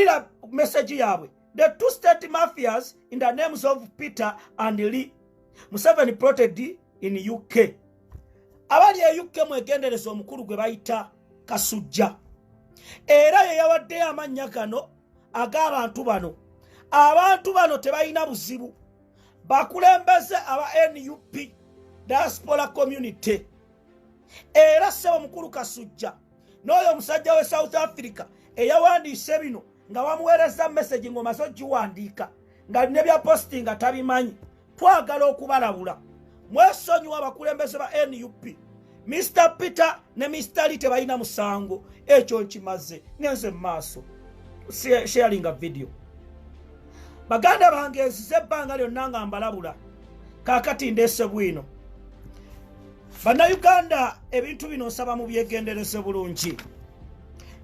wulira message yabwe. The two state mafias in the names of Peter and Lee Museveni plotted in UK. Abali ya UK mwegendereza omukulu gwe bayita Kasujja. Era ye yawadde amannya gano ag'abantu bano. Abantu bano tebalina buzibu. Bakulembeze aba NUP Diaspora Community. Era sebo mukulu Kasujja. N'oyo omusajja we South Africa eyawandiise bino nga bamuweereza message ng'omaze giwandiika nga ne bya posting nga tabimanyi. Twagala okubalabula. Mwesonyiwa abakulembeze ba NUP. Mr. Peter ne Mr. Lee tebalina musango. Ekyo nkimaze. Ngenze maaso. Sharing a video. Baganda bange nzize ebbanga lyonna nga mbalabula. Kaakati ndeese bwino. Bannayuganda ebintu bino nsaba mu byegendereze bulungi.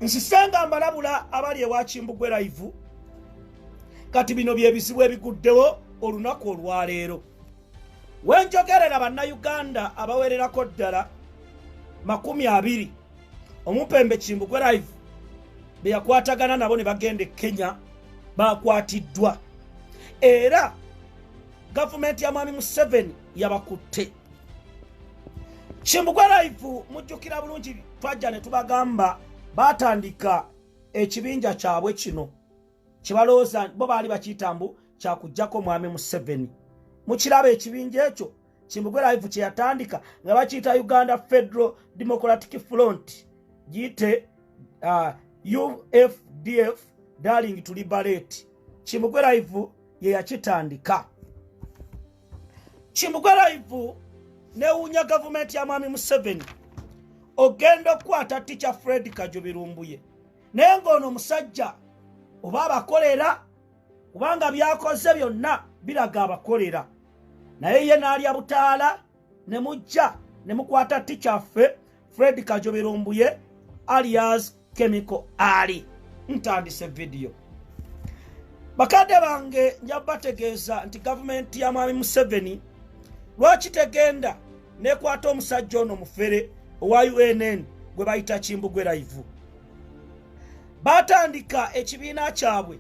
Nsisenga mbalabula abali ewa Kimbugwe live. Kati bino bye bizibu ebiguddewo olunaku olwaleero. Wenjogerera bannayuganda abawererako ddala 20 omupembe Kimbugwe live be yakwatagana nabo ne bagenda e Kenya bakwatiddwa. Era government ya Mwami Museveni yabakutte. Kimbugwe live mujjukira bulungi twajja ne tubagamba batandika ekibinja kyabwe kino kibalooza bo baali bakitambu kyakujjako Mwami Museveni. Mukiraba ekibinja ekyo Kimbugwe live kye yatandika nga bakiyita Uganda Federal Democratic Front giyite UFDF Darling to Liberate. Kimbugwe live ye yakitandika. Kimbugwe live newunya government ya Mwami Museveni ogenda okukwata Teacher Fred Kajjubi Lumbuye. Naye ng'ono omusajja oba abakolera kubanga byakoze byonna biraga abakolera. Naye ye n'alya butaala ne mujja ne mukwata Teacher Fred Kajjubi Lumbuye alias Chemical Ali. Ntandise video. Bakadde bange nja bategeeza nti government ya Mwami Museveni lwaki tegenda nekwata omusajja ono mufere owa UNN gwe bayita Kimbugwe live. Batandika ekibiina kyabwe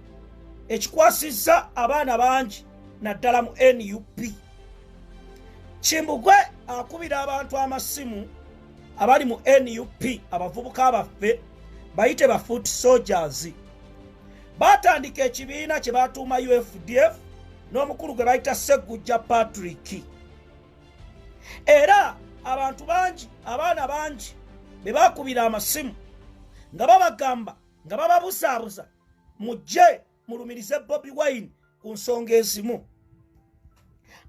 ekikwasizza abaana bangi naddala mu NUP. Kimbugwe akubira abantu amasimu abali mu NUP abavubuka abaffe bayite ba foot soldiers. Batandika ekibiina kye batuuma UFDF n'omukulu gwe bayita Segujja Patrick. Era abantu bangi abaana bangi be bakubira amasimu nga babagamba nga bababusaabuza mujje mulumirize bobiwine ku nsonga ezimu.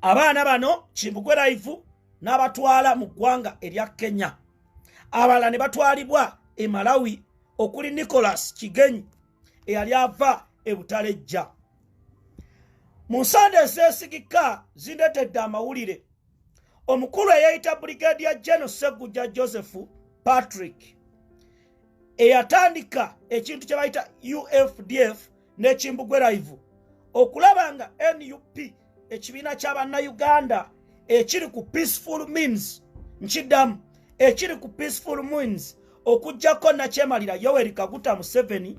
Abaana bano Kimbugwe live n'abatwala mu ggwanga erya Kenya. Abalala ne batwalibwa e Malawi okuli Nicholas Kigenyi eyali ava e Butalejja. Mu nsande ezeesigika zindetedde amawulire. Omukulu eyayita Brigadier General Segujja Joseph Patrick eyatandika ekintu kye bayita UFDF ne Kimbugwe live okulaba nga NUP ekibiina ky'Abannayuganda ekiri ku peaceful means nkiddamu ekiri ku peaceful means okujjako nakyemalira Yoweri Kaguta Museveni.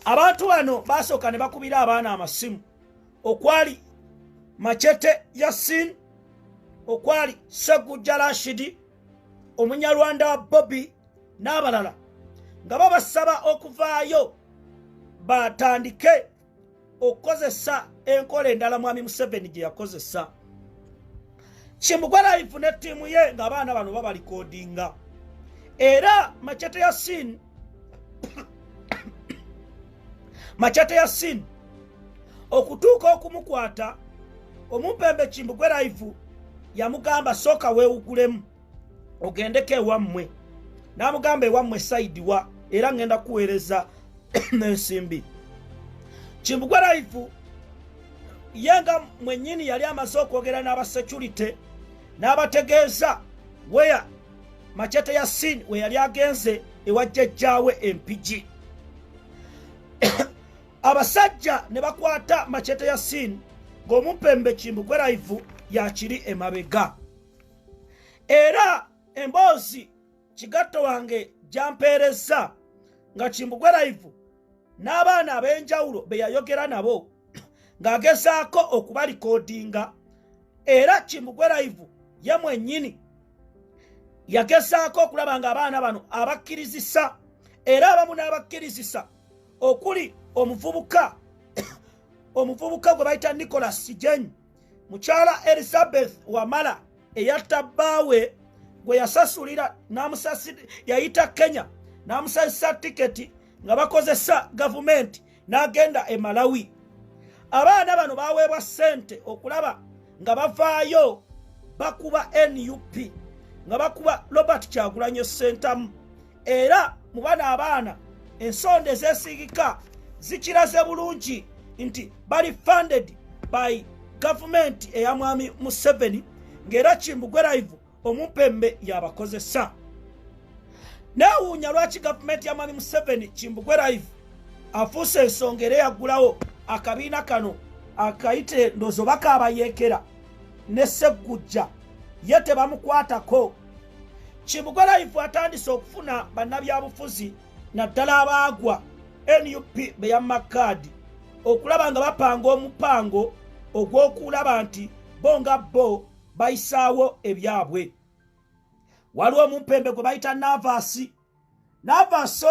Abantu bano basooka ne bakubira abaana amasimu okwali Machete Yasin, okwali Segujja Rashidi, Omunyarwanda wa Bobi n'abalala nga babasaba okuvaayo batandike okukozesa enkola endala Mwami Museveni gye yakozesa. Kimbugwe live ne ttiimu ye ng'abaana bano babalikodinga. Era Machete Yasin Machete Yasin okutuuka okumukwata omupembe Kimbugwe live yamugamba sooka weewugulemu ogendeko ewammwe. N'amugamba ewammwe side wa era ngenda kuweereza n'ensimbi. Kimbugwe live yenga mwennyini yali amaze okwogera n'abasecurity n'abategeeza weya Machete Yasin we yali agenze ewa jjajjaawe empigi. Abasajja ne bakwata Machete Yasin ng'omupembe Kimbugwe live yakiri emabega. Era emboozi kigatto wange gyampeereza nga Kimbugwe live n'abaana ab'enjawulo be yayogera nabo ng'agezaako okubalikoodinga, era Kimbugwe Live ye mwennyini yagezaako okulaba ng'abaana bano abakkirizisa, era abamu n'abakkirizisa okuli omuvubuka gwe bayita Nicholas Jenny, mukyala Elizabeth Wamala eyatta bbaawe gwe yasasulira yayita Kenya n'amusasisa tiketi nga bakozesa gavumenti n'agenda e Malawi. Abaana bano baweebwa ssente okulaba nga bavaayo bakuba NUP, nga bakuba Robert Kyagulanyi Ssentamu, era mu bano abaana ensonda ezeesigika zikiraze bulungi nti bali funded by government eya mwami Museveni, ng'era Kimbugwe Live omumpembe yabakozesa. Neewuunya lwaki gavumenti ya mwami Museveni Kimbugwe Live afuuse ensonga era yaggulawo akabiina kano akayite ndozo bakaabayeekera ne Sseggujja, ye tebamukwatako. Kimbugwe Live atandise okufuna bannabyabufuzi naddala abaagwa NUP beyamakaadi okulaba nga bapanga omupango ogw'okulaba nti bo nga bo bayisaawo ebyabwe. Waliwo omumpembe gwe bayita Navasi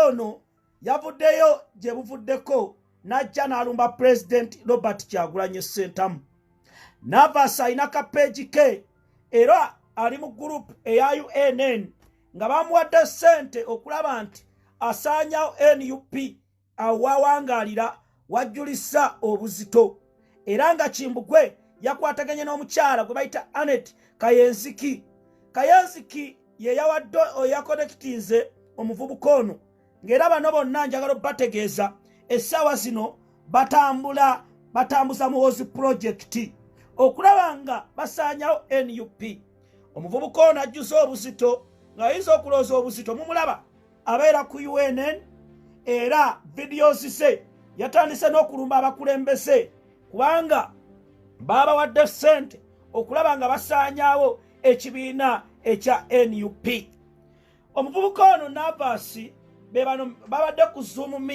ono yavuddeyo gye buvuddeko n'ajja n'alumba President Robert Kyagulanyi Ssentamu. Navasi alina kapeegi ke era ali mu gurupu eya UNN nga bamuwadde ssente okulaba nti asaanyawo NUP awawangaalira wajjulisa obuzito, era nga Kimbugwe yakwataganye n'omukyala gwe bayita Anet Kayenziki ye yawadde oyakonekitinze omuvubuka ono, ng'era bano bonna njagala bategeeza essaawa zino batambuza muwozi projekiti okulaba nga basaanyawo NUP. Omuvubuka ono ajjuza obuzito ng'ayinza okulooza obuzito mumulaba abeera ku UNN, era videos ze yatandise n'okulumba abakulembeze kubanga babawadde ssente okulaba nga basaanyaawo ekibiina ekya NUP. Omuvubuka ono Navasi bebano babadde ku Zoom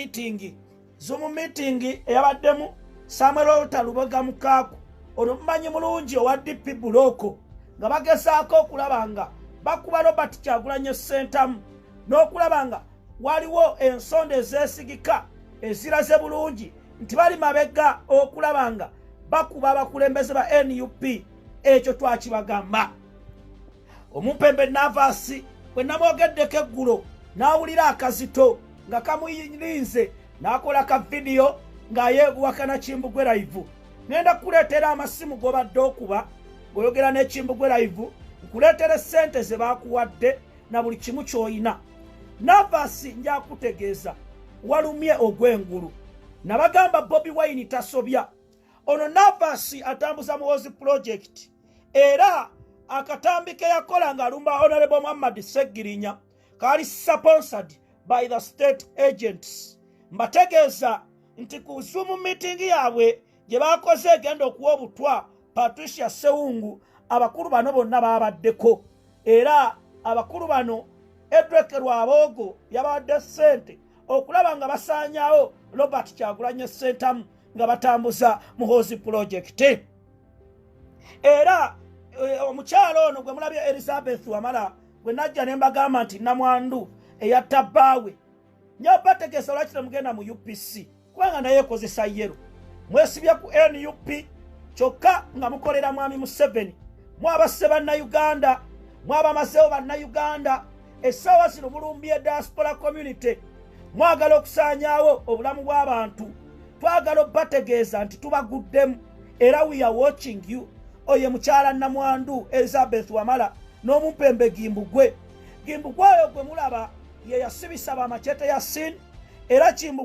meeting eyabaddemu Samuel Olutaluboga Mukaaku, ono mumanyi mulungi owa DP Buloko, nga bagezaako okulaba nga bakuba Robert Kyagulanyi Ssentamu n'okulaba nga waliwo ensonda ezeesigika eziraze bulungi nti bali mabega okulaba nga bakuba abakulembeze ba NUP. Ekyo twakibagamba. Omumpembe Navasi bwe namwogeddeko eggulo n'awulira akazito nga kamuyirinze n'akola ka vidiyo ng'ayeeguwakana Kimbugwe Live. Ngenda kukuleetera amasimu g'obadde okuba ng'oyogera ne Kimbugwe Live, nkuleetera ssente ze baakuwadde na buli kimu ky'oyina. Navasi njakutegeeza walumye ogw'engulu. Nabagamba bobiwine tasobya. Ono Navasi atambuza muwozi project, era akatambi ke yakola ng'alumba Honorable Muhammad Seggirinya kali sponsored by the state agents. Mbategeeza nti ku Zoom meeting yaabwe gye baakoze egenda okuwa obutwa Patricia Sewungu, abakulu bano bonna baabaddeko, era abakulu bano Edwek Lwabogo yabawadde ssente okulaba nga basaanyaawo Robert Kyagulanyi Ssentamu nga batambuza muhozi project. Era omukyalo ono gwe mulabye Elizabeth Wamala gwe najja ne mbagamba nti namwandu eyatta bbaawe, nnyo bategeeza lwaki temugenda mu UPC kubanga naye ekozesa yero. Mwesibye ku NUP kyokka nga mukolera mwami Museveni, mwabasse bannayuganda, mwabamazeewo bannayuganda. Essaawa zino mulumbuye diaspora community, mwagala okusaanyaawo obulamu bw'abantu. Twagala bategeeza nti tubaguddemu, era we are watching you. Oye mukyala namwandu Elizabeth Wamala n'omumpembe Kimbugwe oyo gwe mulaba ye yasibisa bamachete ya sin, era Kimbugwe